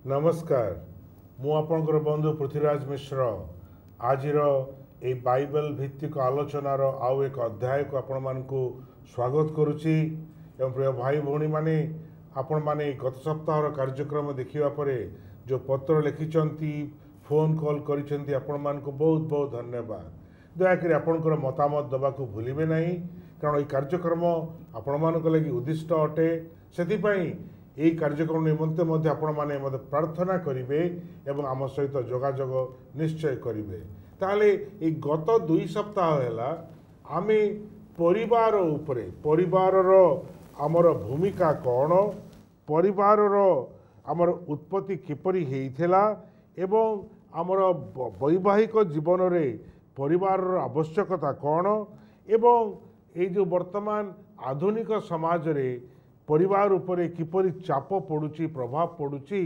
नमस्कार मु आपणकर बंधु पृथ्वीराज मिश्र आज ए बाइबल भित्तिक आलोचनार आउ एक अध्याय को आपण मानकु स्वागत करुच्ची एवं प्रिय भाई भौणी माने आपण माने गत सप्ताह कार्यक्रम देखिबा परे जो पत्र लिखिचंती फोन कॉल करिसेंती आपण मानकु बहुत बहुत धन्यवाद। दयाकरी आपणकर मतामत दबाकू भूलिबे नहीं कारण ये कार्यक्रम आपण मानक लगी उद्दिष्ट अटे सेति पई यही कार्यक्रम निमंते मध्य आपण माने मध्य प्रार्थना करिवे एवं आम सहित जोगाजोग निश्चय करिवे। ताले ए गत 2 सप्ताह हैला आमे परिवार उपरे परिवारर आमर भूमिका कौन परिवारर आमर उत्पत्ति किपरि हेइथेला एवं आमर वैवाहिक जीवन रे परिवारर आवश्यकता कौन एवं ए जो वर्तमान आधुनिक समाज रे परिवार उपरे किपरि चाप पड़ुची प्रभाव पड़ुची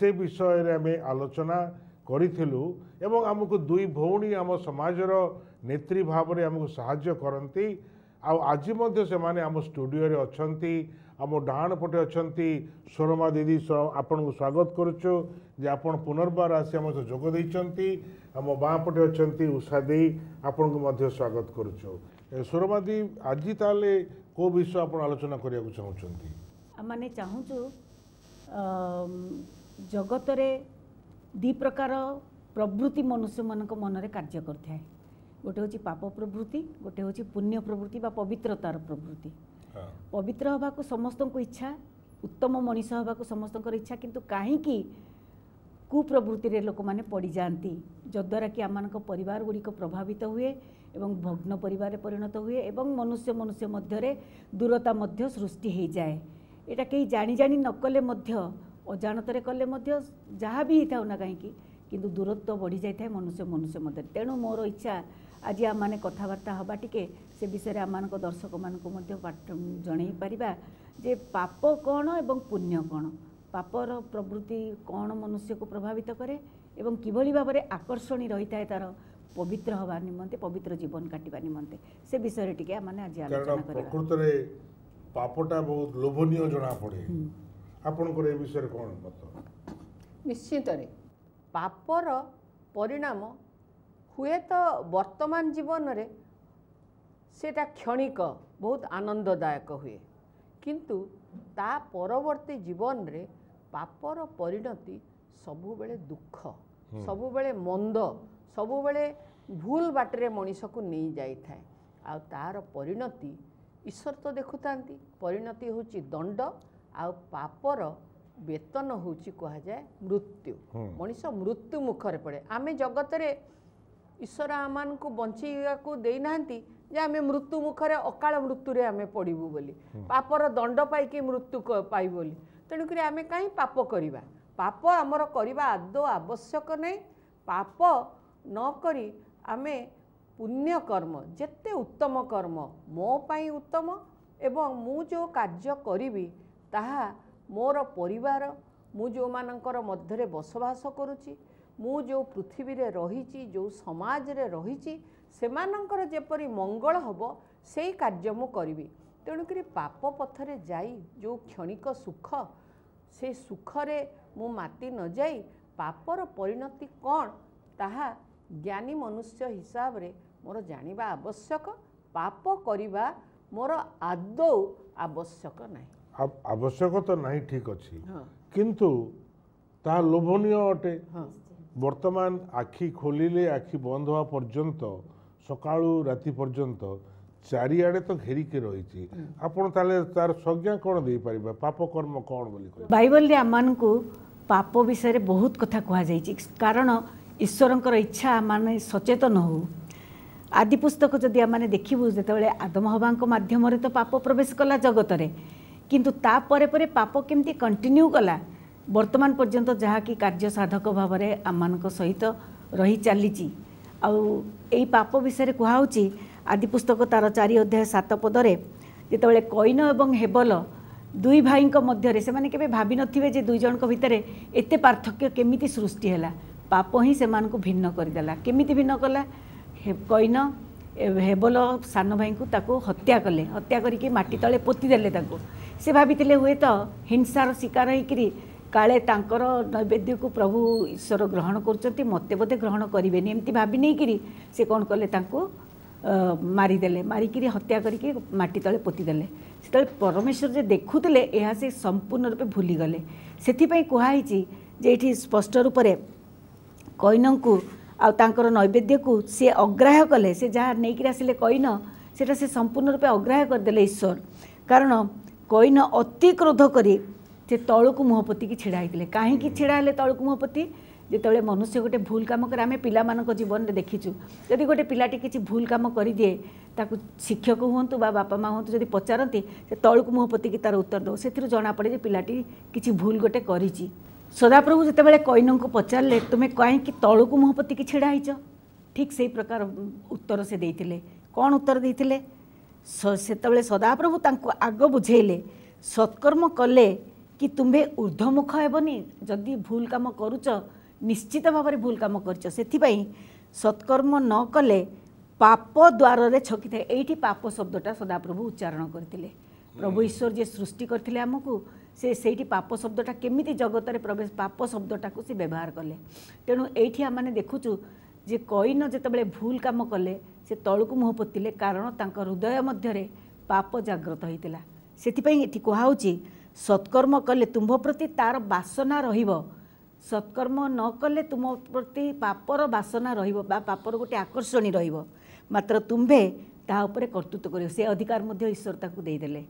से विषय रे आमे आलोचना करिथिलु एवं हमको दुई भौणी आम समाजर नेत्री भाव रे हमको सहाय्य करती आज मध्य से माने आम स्टूडियो रे अछंती आम डाण पटे अछंती सोरमा दीदी आपन को स्वागत करुचु जे आपन पुनर्बार आसी हम जोग दैचंती आम बाँ पटे अछंती उषा दी आपन को मध्य स्वागत करुचु। सोरमा दी आज ताले को विषय आपण आलोचना करिया को चाहुचंती माने चाहूचु जगत रे दी प्रकार प्रवृत्ति मनुष्य मानक मन रे कार्य करथाय गोटे होची पाप प्रवृत्ति गोटे होची पुण्य प्रवृत्ति बा पवित्रतार प्रवृत्ति। पवित्र हवा को समस्त को इच्छा उत्तम मनीष हवा को समस्त इच्छा किंतु काहे कि कुप्रवृत्ति रे लोक माने पड़ी जाती जद्वारा कि आम परिवार गुड़िक प्रभावित हुए एवं भग्न परिवार परिणत हुए एवं मनुष्य मनुष्य मध्य दूरता मध्य सृष्टि हो जाए। एटा कहीं जानी जानी न कले मध्य अजाणतरे कले मध्य जहाँ भी होता ना कहीं किंतु दूरत्व बढ़ी जाए मनुष्य मनुष्य मध्य। तेणु मोर इच्छा आज आम मैंने कथबार्ता हवा टिके से विषय आम दर्शक मानक जन पारिबा जे पाप कौन एवं पुण्य कौन पापर प्रवृत्ति कौन मनुष्य को प्रभावित करे एवं किभली भाव में आकर्षणी रही है तार पवित्र हवा निमंते पवित्र जीवन काटिबा निमंते से विषय टिके माने आज आलोचना करिबा। प्रकृत रे पापटा बहुत लोभनीय जना पड़े आपन को ए विषय कोन मत निश्चित रे पापर परिणाम हुए तो वर्तमान जीवन रे सेटा क्षणिक बहुत आनंददायक हुए किंतु ता परवर्ती जीवन रे पापर परिणति सबुबेले दुख सबुबेले मंद सबुबेले भूल बाटरे मनीष को नहीं जाई थाए आ तार परिणति ईश्वर तो देखुतांती परिणति होची दंड आ पापर वेतन होची कहा जाए मृत्यु मनीष मृत्यु मुखरे पड़े आमे जगत रे ईश्वर आमान को बंचीया को देई नांती जे आमे मृत्यु मुखरे अकाल मृत्यु रे आमे पड़िबू बोली पापर दंड पाई कि मृत्यु पाई बोली तेणु करी आमे काई पाप करिबा पाप हमर करिबा आदौ आवश्यक नहीं पाप न करी आमे पुण्य कर्म जेते उत्तम कर्म मो पाई उत्तम एवं मु जो कार्य करिबी ताहा मोर परिवार मु जो मानकर मध्यरे बसवास करुची मु जो पृथ्वी रे रहिची जो समाज रे रहिची सेमानंकर जेपरी मंगल हबो सेई कार्य मु करिबी। तेणु करी पाप पथरे जाई जो क्षणिक सुख से सुख रे मु माती न जाई पापर परिणति कौन ताहा ज्ञानी मनुष्य हिसाब रे मोर जानिबा आवश्यक पाप करिबा मोर आदौ आवश्यक नहीं आवश्यक तो नहीं ठीक अच्छी किंतु ता लोभनीय अटे वर्तमान आखि खोलिले आखि बंद हुआ पर्यंत सकाळू राति पर्यंत चारिआडे तो घेरिके रही आपण ताले तार संज्ञा कौन दे परिबा पाप कर्म कौन बोली बाइबल रे आमान को पाप विषय रे बहुत कथा कहा जाइछि कारण ईश्वरंकर इच्छा माने सचेतन हो आदि पुस्तक जदि आम देखू जो आदम हवांक माध्यम तो पाप प्रवेश कला जगत रे किंतु ता परे परे पाप केमती कंटिन्यू कला वर्तमान पर्यंत जहाँ कि कार्य साधक भाव में आम सहित रही चली आई पाप विषय कहुच्छी आदि पुस्तक तार 4 अध्याय 7 पदरे जिते कईन एवं हेबल दुई भाई मध्य से मैंने भावी नथिबे जे दुई जनक भितर एते पार्थक्य केमिति सृष्टि है पाप ही से भिन्न करदेला केमिति भिन्न कला कईन हेबल सान भाई को ताको हत्या कले हत्या करके माटी तले पोती देले ताको से भाभी हुए तो हिंसार शिकार होकर काले तांकर नैवेद्य को प्रभु ईश्वर ग्रहण कर मत बोधे ग्रहण करेंगे एमती भावी नहीं कि से कौन कले मारिदेले मारिकी हत्या करके माटी तले पोतीदेले से परमेश्वर जे देखुले यह से संपूर्ण रूपे भूलीगले से कहुई जे ये स्पष्ट रूप से कईन को आर नैवेद्य को सी अग्राह्य कले से जहाँ नहीं आसिले कईन सेटा से संपूर्ण रूपे अग्राह्य करदे ईश्वर कारण कईन अति क्रोध करी से तौक मुह पोतिकी छिड़ा होते कहीं छिड़ा हेले तौक मुह पोती जिते मनुष्य गोटे भूल काम करे आम पिला जीवन में देखीचु जदि गोटे पिलाटी किसी भूल काम कर दिए ताकू शिक्षक हूँ बापा माँ हूँ जब पचारती से तौक मुह पोतिकी तार उत्तर दो से जना पड़े पिलाटी किसी भूल गोटे करिची सदाप्रभु जिते कईन को पचारे तुम्हें कहीं तौक मुह पोतिकी छिड़ा होच ठीक से प्रकार उत्तर से देते कौन उत्तर देते से सदाप्रभु आग बुझेले सत्कर्म कले कि तुम्हें ऊर्ध्वमुख हेबनी जदि भूल काम करुच निश्चित भाव में भूल काम कर सत्कर्म न कले पाप द्वार छकी था ये पाप शब्दटा सदाप्रभु उच्चारण करते प्रभु ईश्वर जे सृष्टि करते आमको से पाप शब्दटा केमिति जगत में प्रवेश पाप शब्दटा को से व्यवहार कले तेणु ये आम देखुचु जे कईन जिते भूल काम कले से तौक मुह पोतिले कारण तांकर हृदय मध्य पाप जागृत होता से कहुची सत्कर्म कले तुम प्रति तार बासना रहिबो सत्कर्म न कले तुम प्रति पापर बासना रहिबो बा पापर गोटे आकर्षणी रहिबो मात्र तुम्भे ता उपरे कर्तृत्व करियो से अधिकार मध्य ईश्वर ताकू देदेले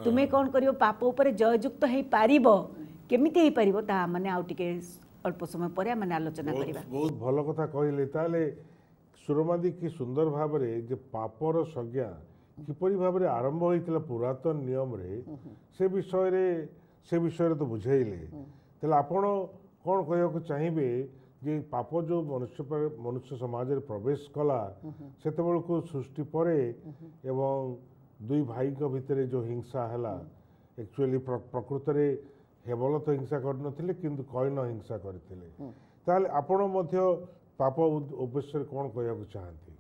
तुम्हें कौन करियो पाप उपरे जययुक्त हो पारिबो केमिति हो पारिबो ता माने आउ टिके अल्प समय पर माने आलोचना करिबा बहुत भल कथा कहले ताले सुरमादी की सुंदर भाव में जे पापर संज्ञा किपरि भाव में आरंभ होइतिला पुरातन नियम रे से विषय तो बुझेइले तेला आपण कौन कहक चाहिए जे पाप जो मनुष्य समाज रे प्रवेश कला सेते को सृष्टि परे एवं दुई भाई को भितर जो हिंसा हैला एक्चुअली प्रकृत रे हेबल तो हिंसा करनथिले किंतु कईन हिंसा करथिले ताले आपण मध्य पाप उद्देश्य कौन कहक चाहती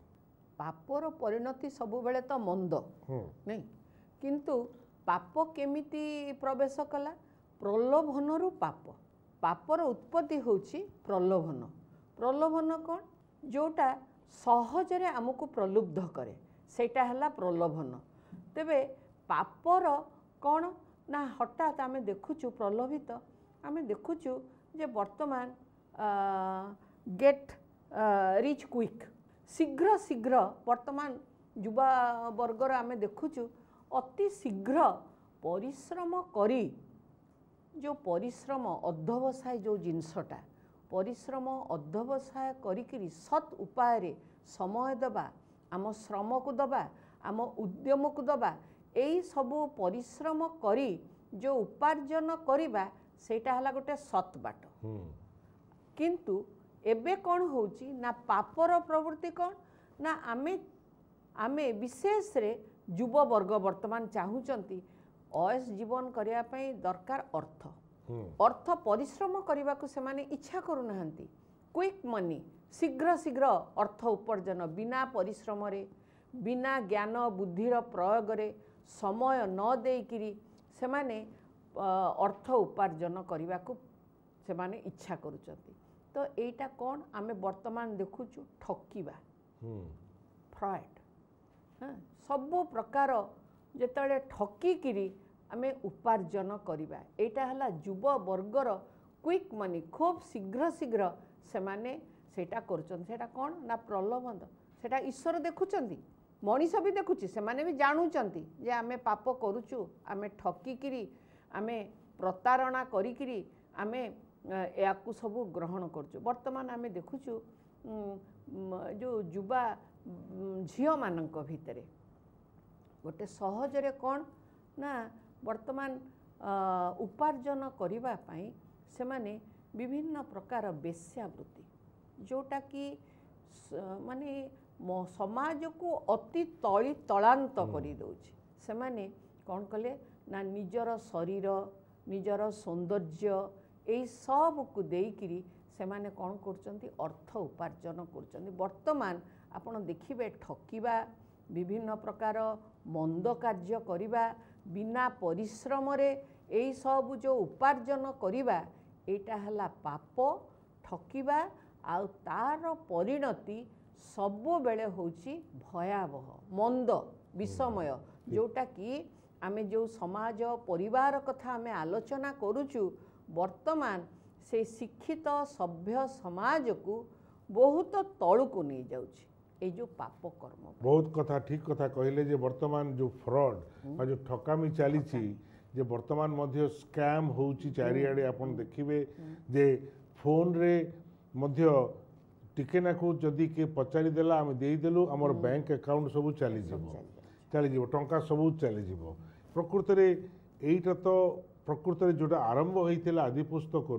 पापर परिणति सब बेले तो मंद नहीं किंतु पाप केमिति प्रवेश कला प्रलोभन रु पाप पापर उत्पत्ति होची प्रलोभन प्रलोभन कौन जोटा सहजरे आमको प्रलुब्ध करे सेटा हला प्रलोभन तेबे पापर कौन ना हठात आमे देखुचु प्रलोभित आमे देखुचु जे वर्तमान गेट रिच क्विक शीघ्र शीघ्र वर्तमान युवा वर्गर आमे देखुचु अति शीघ्र परिश्रम करी जो परिश्रम अध्यवसाय जो जिनसटा परिश्रम अध्यवसाय करी सत् उपाय रे समय दबा आम श्रम को दबा आम उद्यम को दबा यही सबू परिश्रम करी जो उपार्जन करिबा सेटा हला गोटे सत् बाट किंतु एबे कौन होची ना पापर प्रवृत्ति कौन ना आमे विशेष रे युवा वर्ग वर्तमान चाहूचंती अयस जीवन करिया पई दरकार अर्थ अर्थ परिश्रम करने को से माने इच्छा करूनाहांती क्विक मनी शीघ्र शीघ्र अर्थ उपार्जन बिना परिश्रम रे बिना ज्ञान बुद्धिर प्रयोग रे समय न देकिरी से माने अर्थ उपार्जन करने को से माने इच्छा करूचंती तो एटा कौन आमे वर्तमान देखुचु ठकीबा फ्रॉड सबो प्रकार जेतले ठकीकिरी आमे उपार्जन करिबा एटा हला युवा वर्गर क्विक मनी खूब शीघ्र शीघ्र से माने सेटा करछन सेटा कौन ना प्रलोभन सेटा ईश्वर देखुचंती मनीष भी देखुची से माने भी जानूचंती जे आमे पाप करूचु आमे ठकीकिरी आमे प्रतारणा करिकिरी आमे याकू सब ग्रहण करछु वर्तमान आमे देखुचु जो युवा झियो मानक भितरे गोटे सहजरे कौन ना वर्तमान उपार्जन करिबा पई से माने विभिन्न प्रकार वेश्यावृत्ति जोटा कि माने समाज को अति तलांत करी दउछि से माने कौन कले ना निजर शरीर निजर सौंदर्य यही सब को देकिरी से माने कौन करचंती अर्थ उपार्जन करचंती वर्तमान आपण देखिबे ठकीबा विभिन्न प्रकार मंद कार्य करिबा बिना परिश्रम रे यही सब जो उपार्जन करिबा एटा हला पाप ठकिबा आउ तार परिणति सबु बेले होची भयावह मंद विषमय जोटा कि आमे जो समाज परिवार कथा आमे आलोचना करूचु वर्तमान से शिक्षित सभ्य समाज को बहुत तलू को नहीं जाउची ए जो पाप कर्म बहुत कथा ठीक कथा कहले जे वर्तमान जो फ्रॉड बा जो ठकामी चली जे वर्तमान मध्य स्कैम होउची चारिआडे आपण देखिबे जे फोन रे मध्य टिके नाकू जदि के पचारि देला आम देदेलु आमर बैंक अकाउंट सब चली जीव टंका सब चली जीव प्रकृत रे एईटा तो प्रकृत रे जोटा आरंभ होइतिला आदि पुस्तक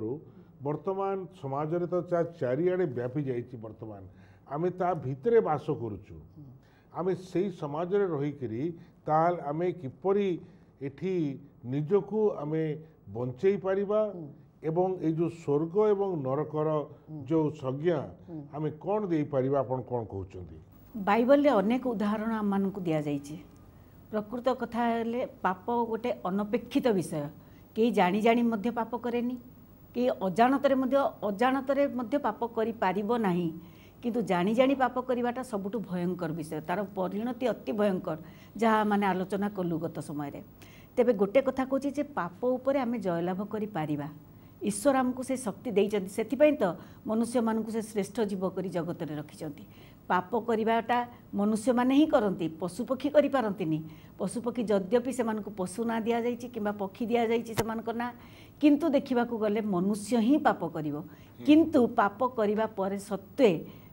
वर्तमान समाज रे तो चारिआडे व्यापी जाइछि वर्तमान आमे ता भितरे वास करूछु आमे सेही समाज रे रही करी ताल आमे किपरि एठी निजको आमे बंचेई पारिबा एवं ए जो स्वर्ग एवं नरकर जो संज्ञा आमे कौन दे पारिबा आपण कौन कहउचंती बाइबल रे अनेक उदाहरण आम मानकु दिया जाइछि प्रकृत कथा हेले पाप गोटे अनपेक्षित विषय के जानी जानी मध्य पाप करेनी के अजाणतरे मध्य पाप करि पारिबो नाही किंतु जानी जानी पाप करिवाटा सबुठु भयंकर विषय तार परिणति अति भयंकर जहाँ माने आलोचना कलु गत समय रे तेबे गोटे कथा कहूँ जे पाप उपरे आमे जयलाभ करि पारिबा ईश्वर आमको से शक्ति देइचंती सेथिपई तो मनुष्य मानकु से श्रेष्ठ जीव करी जगत रे रखिचंती पाप करिवाटा मनुष्य माने ही करंती पशुपक्षी करि पारंतीनी पशुपक्षी यद्यपि से मानकु पशु ना दिया जाइछि किंबा पक्षी दिया जाइछि से मानक ना किंतु देखिबाकू गले मनुष्य ही पाप करिवो किंतु पाप करिवा परे सत्वे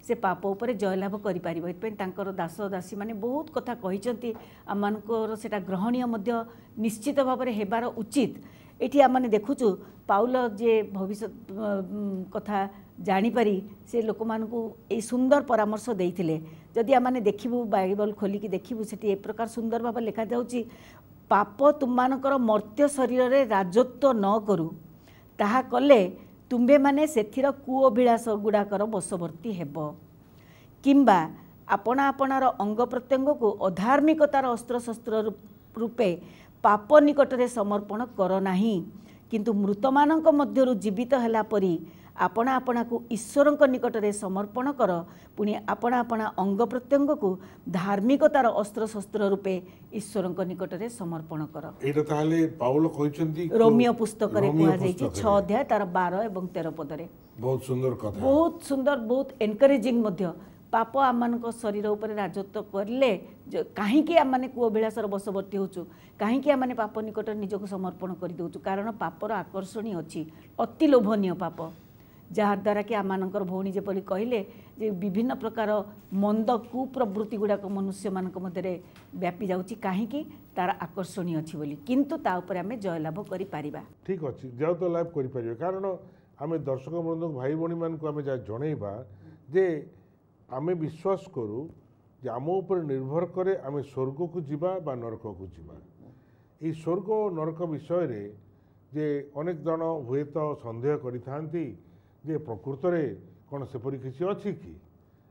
से पाप उपरे जयलाभ करि पारिबो एतपई तांकर दास दासी माने बहुत कथा कहिचंती आमानकर सेटा ग्रहणीय मध्य निश्चित भाव हेबार उचित एठी आमाने देखुचु पाउल जे भविष्य कथा जानीपारी से लोक मानकु ए सुंदर परामर्श देइथिले जदि आमाने देखिबु बाइबल खोलिकी देखिबु सेठी ए प्रकार सुंदर भाव लिखा जाउची पाप तुममानकर मर्त्य शरीर रे राजत्व न करू ताहा कले तुम्बे माने सेथिर कुअभिलाष गुड़ाकर बशवर्ती हेब किंबा आपना आपनार अंग प्रत्यंग को अधार्मिकतार अस्त्र शस्त्र रूपे पाप निकट रे समर्पण कर नाही किंतु मृत मानक मध्यरु जीवित हैला परी आपना आपना को ईश्वर निकट रे समर्पण कर पुणी आपना आपना अंग प्रत्यंग को धार्मिकतार अस्त्र शस्त्र रूपे ईश्वर निकट रे समर्पण कर एटा ताले पाउल कहिसंती रोमियो पुस्तक रे कुआ जाइछि 6 अध्याय तार 12 एवं 13 पद रे बहुत सुंदर कथा बहुत सुंदर बहुत एनकरेजिंग मध्य पाप आम शरीर उपर राजत्व करले कहीं आम मैंने कुअभिलाषर बशवर्ती होचु कहीं आम मैंने पाप निकट निजक समर्पण कर दउचु कारण पापर आकर्षणी अच्छी अति लोभनीय पाप जहाद्वारा कि आमर भौणी जेपरी कहले जे विभिन्न प्रकार मंद कुप्रवृत्ति गुड़ाक मनुष्य मानक मध्य व्यापी जाउची कहीं तार आकर्षणी अच्छी बोली किंतु ता ऊपर आमे जयलाभ करि पारिबा ठीक अच्छी जय तो लाभ करि पारिबा कारण आमे दर्शक बंधु भाई भौणी मानक आमे जा जणैबा जे आमे विश्वास करूँ जे आम उपर निर्भर करे आमे स्वर्ग को जीवा बा नरक को जीवा ये स्वर्ग और नरक विषय रे जे अनेक जन हुए तो संदेह करिथांती जे प्रकृत रे कौन सेपरी किसी अच्छी कि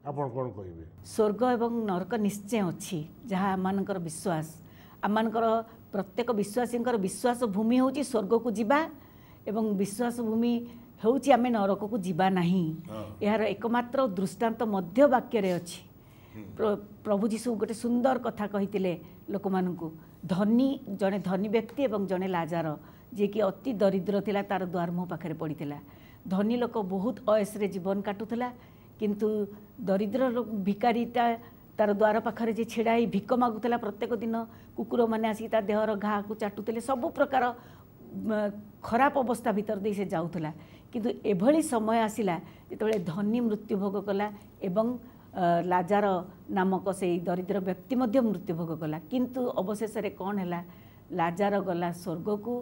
आपण कौन कहिबे स्वर्ग एवं नरक निश्चय अच्छी जहाँ आमनकर विश्वास आमनकर प्रत्येक विश्वासींकर विश्वास भूमि होची स्वर्ग को जीवा एवं विश्वास भूमि होउची आमे नरक को जीवा नहीं यार एकमात्र दृष्टांत मध्य वाक्य रे अछि प्रभु जीशु गोटे सुंदर कथा कहितिले लोक मानकु धनी जने धनी व्यक्ति एवं जने लाजार जे कि अति दरिद्र थिला तार द्वार मुह पाखरे पड़ीथिला धनी लोक बहुत अयस रे जीवन काटुथिला किंतु दरिद्र भिकारीटा तार द्वार पाखरे जे छिड़ाई भिक मागुथिला प्रत्येक दिन कुकुर माने आसी ता देहर घा को चाटुथिले सब प्रकार खराब अवस्था भीतर दे से जाउथिला किंतु एभली समय आसिला जेतेबेले धनी मृत्यु भोग कला एवं लाजार नामक से दरिद्र व्यक्ति मध्य मृत्यु भोग कला किंतु अवशेष रे कौन है लाजार गला स्वर्ग को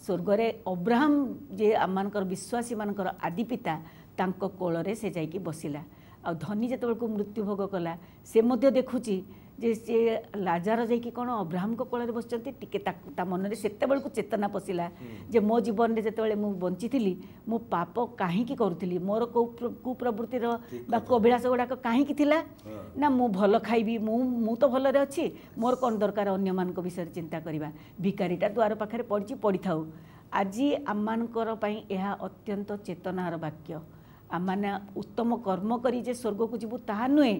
स्वर्ग रे अब्राहम जे आमनकर विश्वासी मानकर आदि पिता तांको कोଳରେ से जाइकी बसिला आ धनी जेतेबेले मृत्यु भोग कला से मध्य देखुची जे से लाजार जाइकी कौन अब्राहम को कोଳରେ बसचंती टिके ता मन रे सेतेबेले को चेतना पसिला जे मो जीवन रे जेतेबेले मु बंचिथिली मु पाप काहे की करूथिली मोर कुप्रवृत्तिर बा अभिलाष गुड़ाक काहे थिला ना मु भल खाइबी मु तो भल रे अछि मोर कोन दरकार अन्य मान को विषय चिंता करबा भिकारीटा द्वार पाखरे पड़ी थाउ आज आमମାନଙ୍କର ପାଇଁ ଏହା ଅତ୍ୟନ୍ତ ଚେତନାର ବାକ୍ୟ। आमने उत्तम कर्म करी जे स्वर्ग को जीवु ताहा नुहे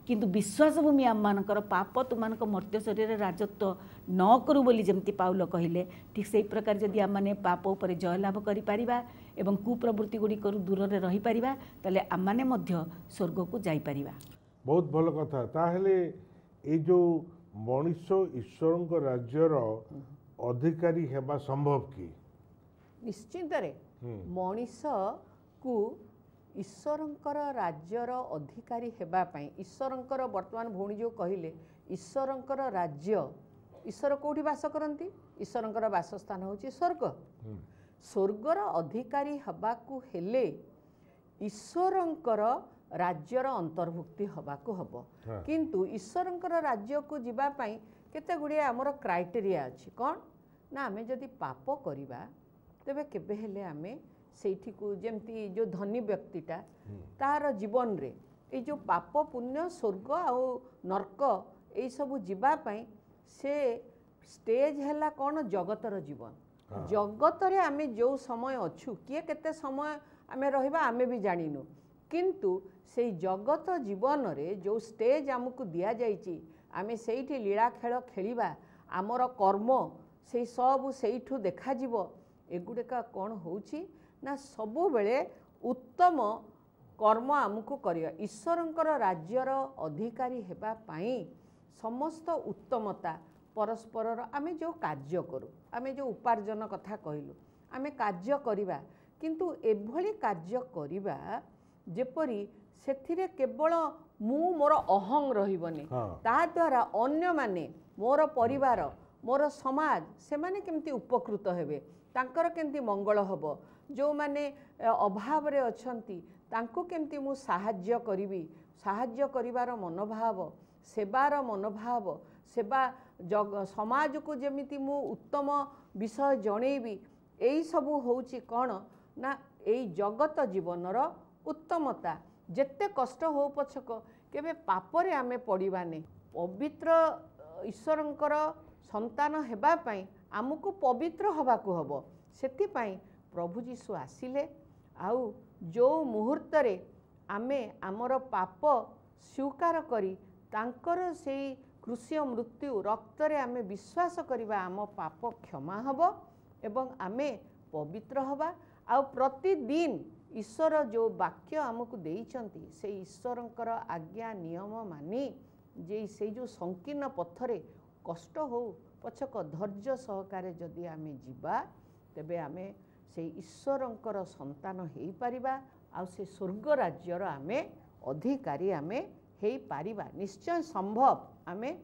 किंतु विश्वास भूमि आमମାନଙ୍କର पाप तुमମାନଙ୍କ मर्त्य शरीर राजत्व न करू बोली जमती पाउल कहले ठीक से प्रकार जदि आमने पाप उपर जय लाभ करि परिबा एवं कुप्रवृत्ति गुडी करू दूर रे रही परिबा तले आमने मध्य स्वर्ग को जाई परिबा। बहुत भल कथा ताहले ए जो मनुष्य ईश्वरଙ୍କ राज्यर अधिकारी हेबा संभव की निश्चित रे मनुष्य को ईश्वरंकर राज्यर अधिकारी हेबा पई ईश्वरंकर वर्तमान भौणी जो कहले ईश्वरंकर राज्य ईश्वर कोठी वास करंती ईश्वरंकर वासस्थान होची स्वर्ग स्वर्गर अधिकारी हबा को हेले ईश्वरंकर राज्यर अंतर्भुक्ति हबा को हबो किंतु ईश्वरंकर राज्य को जीवा पई केते गुडी हमर क्राइटेरिया अछि कोन ना हमें जदि पाप करिबा तेबे केबे हेले हमें सेठी को जेमती जो धनी व्यक्तिटा तार जीवन रे ए जो पाप पुण्य स्वर्ग आ नरक ए सब जीवा पई से स्टेज हैला कौन जगतर जीवन जगत रे आमे जो समय अच्छु किए केते समय आमे रहिबा आमे भी जानिनु किंतु से जगत जीवन रे जो स्टेज हमकु दिया जाइची आमे सेठी लीला खेल खेलिबा आमर कर्म से सब सेठू देखा जीवो एगुडेका कौन होउची ना सबु बेले उत्तम कर्म आमको करिया ईश्वरंकर राज्यर अधिकारी हेबा पाई समस्त उत्तमता परस्पर आमे जो कार्य करू आमे जो उपार्जन कथा कहलु आमे कार्य करिबा किंतु एभली कार्य करिबा जेपरी सेथिरे केवल मु मोर अहं रहिबनी ता द्वारा अन्य माने मोर परिवार मोर समाज से माने केमती उपकृत हेबे तांकर केमती मंगल हबो जो माने अभाव रे अछंती तांको केमती मु साहाय्य करिवि साहाय्य करिवार मनोभाव सेवार मनोभाव सेवा जग समाज को जेमिति मु उत्तम विषय जणेबी एई सबु होउची कोन ना एई जगत जीवनर उत्तमता जेते कष्ट हो पछक केबे पापरे आमे पड़िबाने पवित्र ईश्वरंकर संतान हेबा पई आमको पवित्र हबाकू हबो सेति पई प्रभु जीशु आसिले आउ जो मुहूर्त रे आमे आमर पाप स्वीकार करी तांकर से कृष्य मृत्यु रक्त रे आमे विश्वास करिबा आम पाप क्षमा हबो एवं आमे पवित्र हबा आउ प्रतिदिन ईश्वर जो वाक्य आमको देइचंती से ईश्वरंकर आज्ञा नियम मानी जे से जो संकीर्ण पथरे कष्ट हो पछक धैर्य सहकारे जदि आमे जीवा तेबे आमे से ईश्वरंकर संतान हेई पारिबा आ से स्वर्ग राज्यर आमे अधिकारी आमे हेई पारिबा निश्चय संभव आमे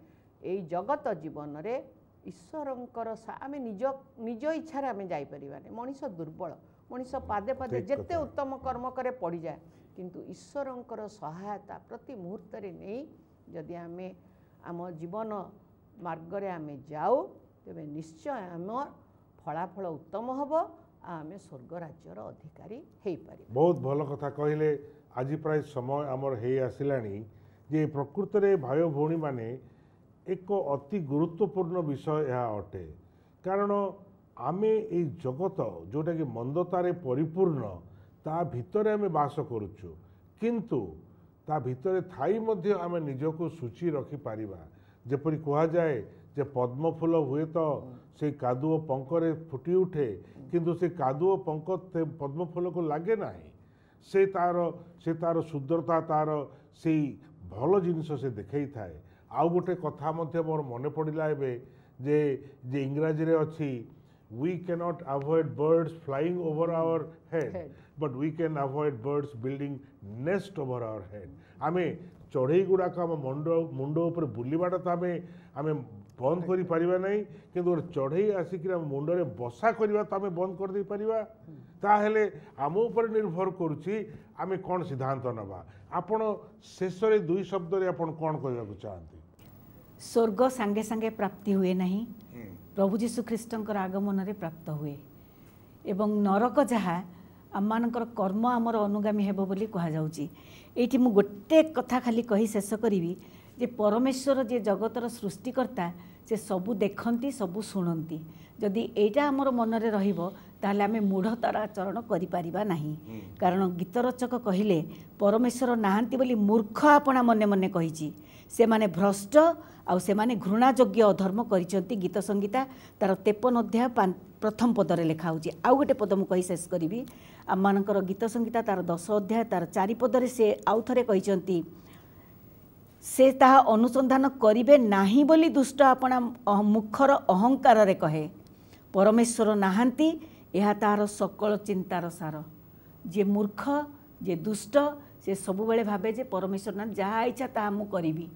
एई जगत जीवन रे ईश्वरंकर आमे निज इच्छा रे आमे जाई परिबाने मनीष दुर्बल मनीष पादे पादे जेते उत्तम कर्म करे पड़ी जाए किंतु ईश्वरंकर सहायता प्रति मुहूर्त रे नहीं जदि आमे आम जीवन मार्ग रे आमे जाऊ तेबे निश्चय आमर फलाफल उत्तम हबो आमे स्वर्ग राज्यर अधिकारी हेई पारि। बहुत भल कथा कहले आज प्राय समय आमर हे आसिलानी जे प्रकृत रे भाई भौणी माने एक अति गुरुत्वपूर्ण विषय यह अटे कारण आमे ए जगत जोटा कि मंदतारे परिपूर्ण ता भितरे आमे बास करूछु किंतु ता भितरे थाई मध्य आमे निजको सूची रखि पारिबा जेपरि कहा जाए जे पद्म फूल हुए तो से कादुओ पंकरे फुटी उठे किंतु से कादुओ पंक पद्म फूल को लागे नाही से तार सुंदरता तार से भल जिनिस से देखई थाए आउ गोटे कथा मध्य मोर मने पड़िला एबे जे इंग्राजी रे अछि we cannot avoid birds flying over our head but we can avoid birds building nest over our head आमे चढ़ई गुड़ाक आम मुंड उपर बुलवाटा तो आम बंद करि परिबा नहीं किंतु चढ़ई आसिक मुंड रे बसा करबा तो आम बंद कर दे परिबा ताहेले आम उपर निर्भर करुछि आमे कोन सिद्धांत नबा आपण शेष रे दुई शब्द रे आपण कोन कहबा चाहंती स्वर्ग संगे संगे प्राप्ति हुए नहीं प्रभु जीशु ख्रीष्टंकर आगमन रे प्राप्त हुए एवं नरक जहाँ आमମାନଙ୍କର कर्म आमर अनुगामी हेबो बोली कहा जाउची एठी मु गोटे कथा खाली कही शेष करी जे परमेश्वर जे जगतर सृष्टिकर्ता से सबू देखती सबू शुणती जदि एटा आमर मन रे रहिबो ताहले आमे मूढ़तार आचरण करिपारिबा नाही। कारण गीत रचक कहिले परमेश्वर नाहांती बोली मूर्ख आपणा मने मने कहिछि, से माने भ्रष्ट आउ से माने घृणायोग्य अधर्म करिसंती। गीत संगीता तार 53 अध्याय प्रथम पदरे लेखा होछि। आउ गोटे पद मु कहि शेष करिवि। आम मानकर गीत संगीता तार 10 अध्याय तार 4 पदरे से आउ थरे कहिसंती, से ताहा अनुसंधान करिबे नाही बोली दुष्ट आपणा मुखर अहंकार रे कहे, परमेश्वर नाहांती यह तार सकल चिंतार सार। जे मूर्ख जे दुष्ट से सब बेले भावे जे परमेश्वर ना जहाँ इच्छा ताहा मु करिबी,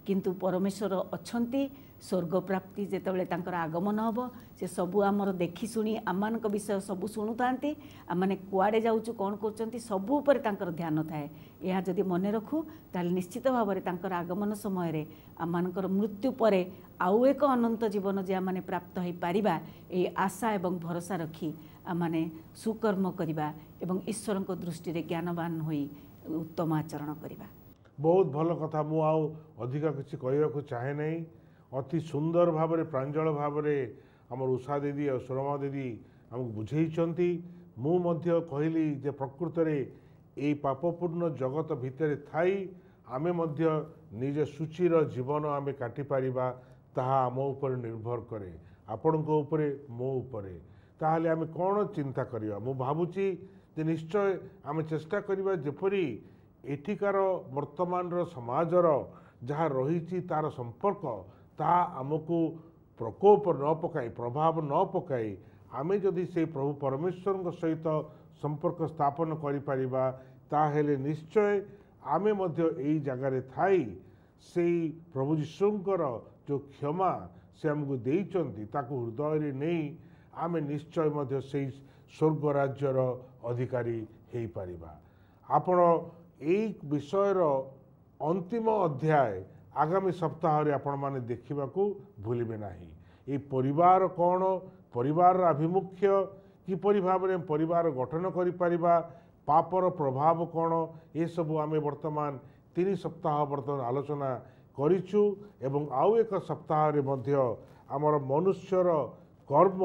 किंतु परमेश्वर अछंती। स्वर्ग प्राप्ति जेतेबेले तांकर आगमन हब से सबू आमर देखी शुणी आमानक विषय सबू शुणुतांती। आमाने कुआडे जाउछु कोन करचंती सबू ऊपर तांकर ध्यान थाए। यह जदि मन रखु ताले निश्चित भाव में तांकर आगमन समय रे आमानकर मृत्यु परे आउ एक अनंत जीवन जे आमाने प्राप्त होई पारिबा ए आशा एवं भरोसा रखी आमाने सुकर्म करिबा एवं ईश्वरक दृष्टि रे ज्ञानवान होई उत्तम आचरण करिबा। बहुत भल कथा। मु आउ अधिक किसी कहवाक चाहे नहीं। अति सुंदर भाव में प्रांजल भाव में आमर उषा दीदी और सुरमा दीदी आमको बुझेइछंती। मु मध्य कहली जे प्रकृत रे ए पापपूर्ण जगत भितर थाई आमे मध्य निज सूचीर जीवन आमे काटी पारिबा ताहा आम उपर निर्भर करे, आपण उपरे मो उपरे। ताहले आमे कौन चिंता करिबा? मु भाबुची जे निश्चय आमे चेष्टा करिबा जेपरी एठिकार वर्तमान समाजर जहाँ रही तार संपर्क ता आमको प्रकोप न पकाई प्रभाव न पकाई आमे जदि से प्रभु परमेश्वर सहित संपर्क स्थापन करिपारिबा ताहेले निश्चय आमे मध्य एई जगार थाई से प्रभु यीशुंकर जो क्षमा से आमको देइचंती ताकू हृदय रे नहीं आमे निश्चय मध्य से स्वर्ग राज्यर अधिकारी हेई पारिबा। आपण एई विषयर अंतिम अध्याय आगामी सप्ताह रे आपण माने देखिबा को भूलिबे नाही। ए परिवार कौन, परिवार आभिमुख्य किपरि भाव में परिवार गठन करि परिबा, पापर प्रभाव कौन, ये सब आमे वर्तमान 3 सप्ताह वर्तमान आलोचना करिछु एवं आउ एक सप्ताह रे मध्य आमर मनुष्यर कर्म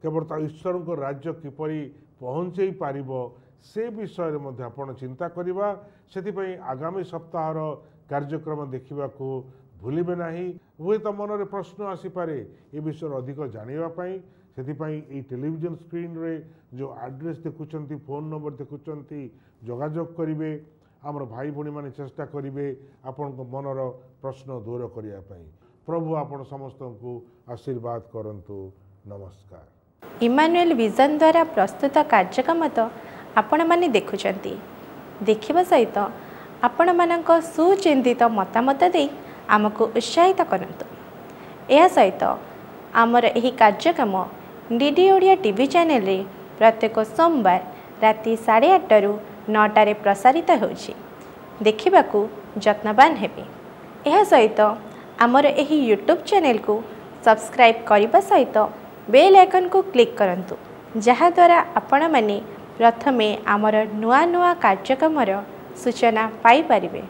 केवल ईश्वर को राज्य किपरि पहुँचई पारिबो से विषय रे मध्य आपण चिंता करिबा। सेति आगामी सप्ताह कार्यक्रम देखा भूलिबे नाही। हुए तो मन रे प्रश्न आसीपारे ए विषय अधिक जानापी से टेलीविजन स्क्रीन रे जो एड्रेस देखुंत फोन नंबर देखुंत जोगाजोग करेंगे। आमर भाई भौणी मैंने चेष्टा करेंगे आपण मनर प्रश्न दूर करने। प्रभु आपण समस्त को आशीर्वाद करंतु। नमस्कार। इमानुएल विजन द्वारा प्रस्तुत कार्यक्रम तो आपण माने देखुचंती। देखिबा सहित आपण मानक सुचिंतित मतामत दे आमको उत्साहित करंतु। यह सहित आमर एही कार्यक्रम डीडी ओडिया टीवी चैनल रे प्रत्येक सोमवार राति 8:30 रु 9 रे प्रसारित होछि। देखिबाकू यत्नवान हेबे। यह सहित आमर एही यूट्यूब चैनल को सब्सक्राइब करबा सहित बेल आइकन को क्लिक करंतु, जहा द्वारा आपण माने प्रथमे आमर नुआ नुआ कार्यक्रम सूचना पाई परिबे।